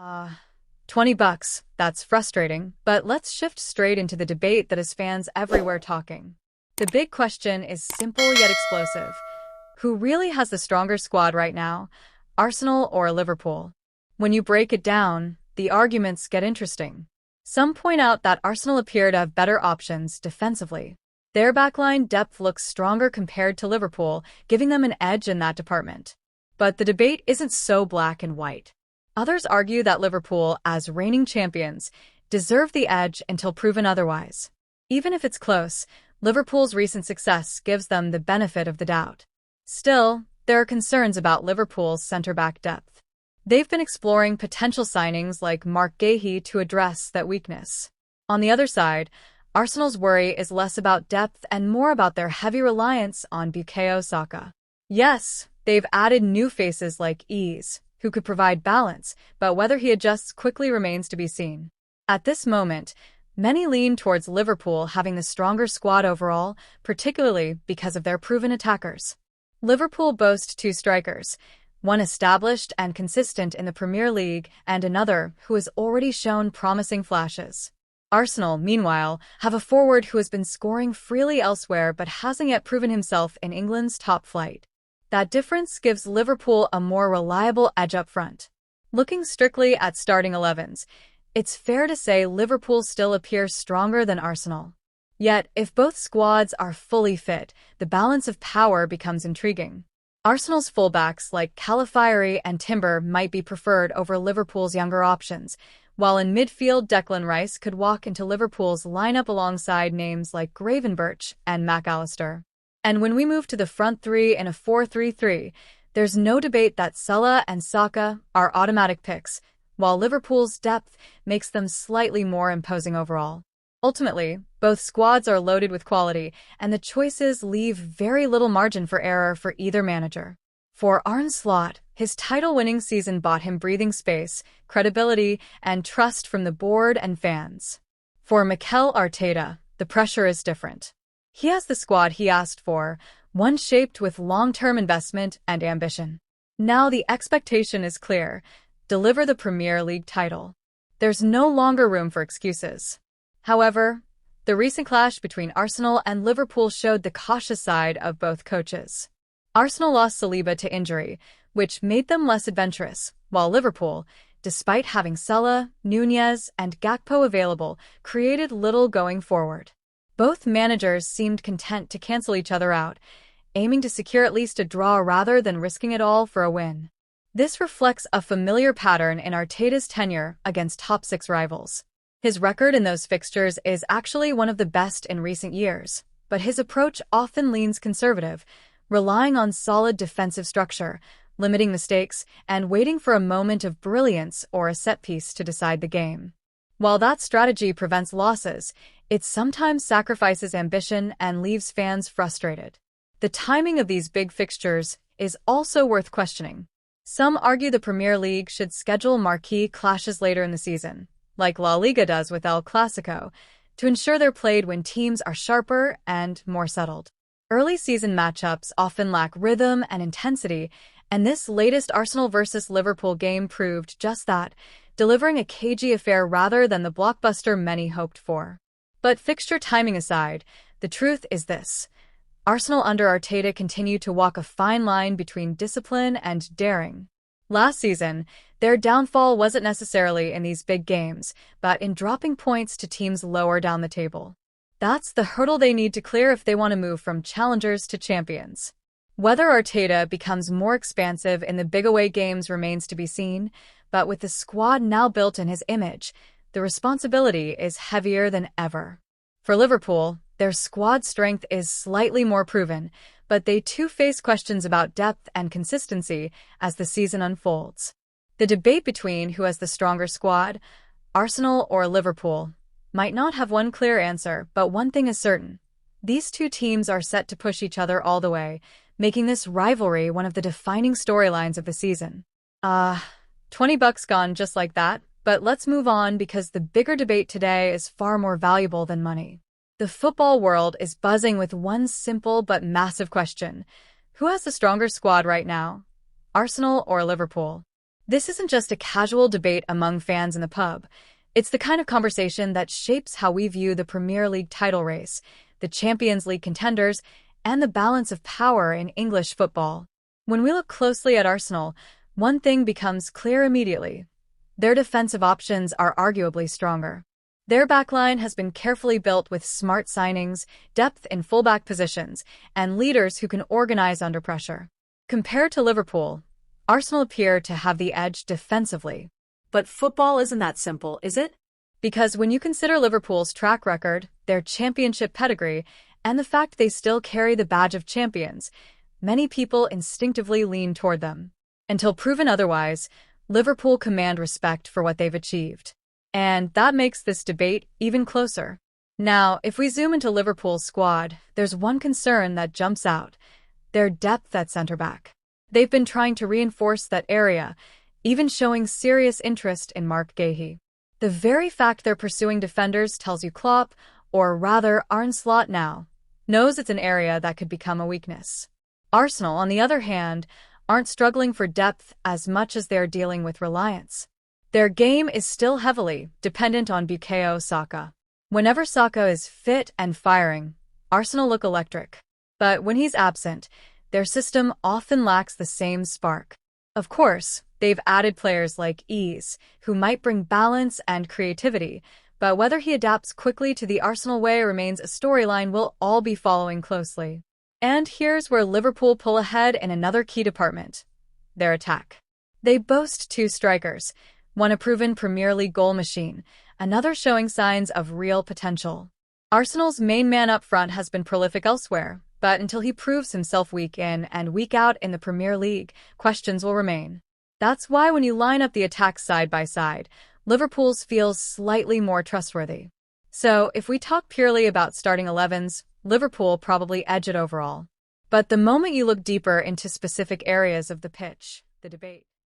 Uh, $20. That's frustrating, but let's shift straight into the debate that has fans everywhere talking. The big question is simple yet explosive. Who really has the stronger squad right now? Arsenal or Liverpool? When you break it down, the arguments get interesting. Some point out that Arsenal appear to have better options defensively. Their backline depth looks stronger compared to Liverpool, giving them an edge in that department. But the debate isn't so black and white. Others argue that Liverpool, as reigning champions, deserve the edge until proven otherwise. Even if it's close, Liverpool's recent success gives them the benefit of the doubt. Still, there are concerns about Liverpool's centre-back depth. They've been exploring potential signings like Mark Guéhi to address that weakness. On the other side, Arsenal's worry is less about depth and more about their heavy reliance on Bukayo Saka. Yes, they've added new faces like Ease, who could provide balance, but whether he adjusts quickly remains to be seen. At this moment, many lean towards Liverpool having the stronger squad overall, particularly because of their proven attackers. Liverpool boasts two strikers, one established and consistent in the Premier League and another who has already shown promising flashes. Arsenal, meanwhile, have a forward who has been scoring freely elsewhere but hasn't yet proven himself in England's top flight. That difference gives Liverpool a more reliable edge up front. Looking strictly at starting 11s, it's fair to say Liverpool still appears stronger than Arsenal. Yet, if both squads are fully fit, the balance of power becomes intriguing. Arsenal's fullbacks like Calafiori and Timber might be preferred over Liverpool's younger options, while in midfield Declan Rice could walk into Liverpool's lineup alongside names like Gravenberch and McAllister. And when we move to the front three in a 4-3-3, there's no debate that Salah and Saka are automatic picks, while Liverpool's depth makes them slightly more imposing overall. Ultimately, both squads are loaded with quality, and the choices leave very little margin for error for either manager. For Arne Slot, his title-winning season bought him breathing space, credibility, and trust from the board and fans. For Mikel Arteta, the pressure is different. He has the squad he asked for, one shaped with long-term investment and ambition. Now the expectation is clear: deliver the Premier League title. There's no longer room for excuses. However, the recent clash between Arsenal and Liverpool showed the cautious side of both coaches. Arsenal lost Saliba to injury, which made them less adventurous, while Liverpool, despite having Salah, Nunez, and Gakpo available, created little going forward. Both managers seemed content to cancel each other out, aiming to secure at least a draw rather than risking it all for a win. This reflects a familiar pattern in Arteta's tenure against top-six rivals. His record in those fixtures is actually one of the best in recent years, but his approach often leans conservative, relying on solid defensive structure, limiting mistakes, and waiting for a moment of brilliance or a set-piece to decide the game. While that strategy prevents losses, it sometimes sacrifices ambition and leaves fans frustrated. The timing of these big fixtures is also worth questioning. Some argue the Premier League should schedule marquee clashes later in the season, like La Liga does with El Clasico, to ensure they're played when teams are sharper and more settled. Early season matchups often lack rhythm and intensity, and this latest Arsenal versus Liverpool game proved just that, delivering a cagey affair rather than the blockbuster many hoped for. But fixture timing aside, the truth is this: Arsenal under Arteta continue to walk a fine line between discipline and daring. Last season, their downfall wasn't necessarily in these big games, but in dropping points to teams lower down the table. That's the hurdle they need to clear if they want to move from challengers to champions. Whether Arteta becomes more expansive in the big away games remains to be seen, but with the squad now built in his image, the responsibility is heavier than ever. For Liverpool, their squad strength is slightly more proven, but they too face questions about depth and consistency as the season unfolds. The debate between who has the stronger squad, Arsenal or Liverpool, might not have one clear answer, but one thing is certain: these two teams are set to push each other all the way, making this rivalry one of the defining storylines of the season. $20 gone just like that, but let's move on because the bigger debate today is far more valuable than money. The football world is buzzing with one simple but massive question: who has the stronger squad right now? Arsenal or Liverpool? This isn't just a casual debate among fans in the pub. It's the kind of conversation that shapes how we view the Premier League title race, the Champions League contenders, and the balance of power in English football. When we look closely at Arsenal, one thing becomes clear immediately. Their defensive options are arguably stronger. Their backline has been carefully built with smart signings, depth in fullback positions, and leaders who can organize under pressure. Compared to Liverpool, Arsenal appear to have the edge defensively. But football isn't that simple, is it? Because when you consider Liverpool's track record, their championship pedigree, and the fact they still carry the badge of champions, many people instinctively lean toward them. Until proven otherwise, Liverpool command respect for what they've achieved. And that makes this debate even closer. Now, if we zoom into Liverpool's squad, there's one concern that jumps out: their depth at centre-back. They've been trying to reinforce that area, even showing serious interest in Mark Guéhi. The very fact they're pursuing defenders tells you Klopp, or rather Arne Slot now, knows it's an area that could become a weakness. Arsenal, on the other hand, aren't struggling for depth as much as they're dealing with reliance. Their game is still heavily dependent on Bukayo Saka. Whenever Saka is fit and firing, Arsenal look electric. But when he's absent, their system often lacks the same spark. Of course, they've added players like Ease, who might bring balance and creativity, but whether he adapts quickly to the Arsenal way remains a storyline we'll all be following closely. And here's where Liverpool pull ahead in another key department: their attack. They boast two strikers, one a proven Premier League goal machine, another showing signs of real potential. Arsenal's main man up front has been prolific elsewhere, but until he proves himself week in and week out in the Premier League, questions will remain. That's why when you line up the attacks side by side, Liverpool's feels slightly more trustworthy. So, if we talk purely about starting 11s, Liverpool probably edge it overall. But the moment you look deeper into specific areas of the pitch, the debate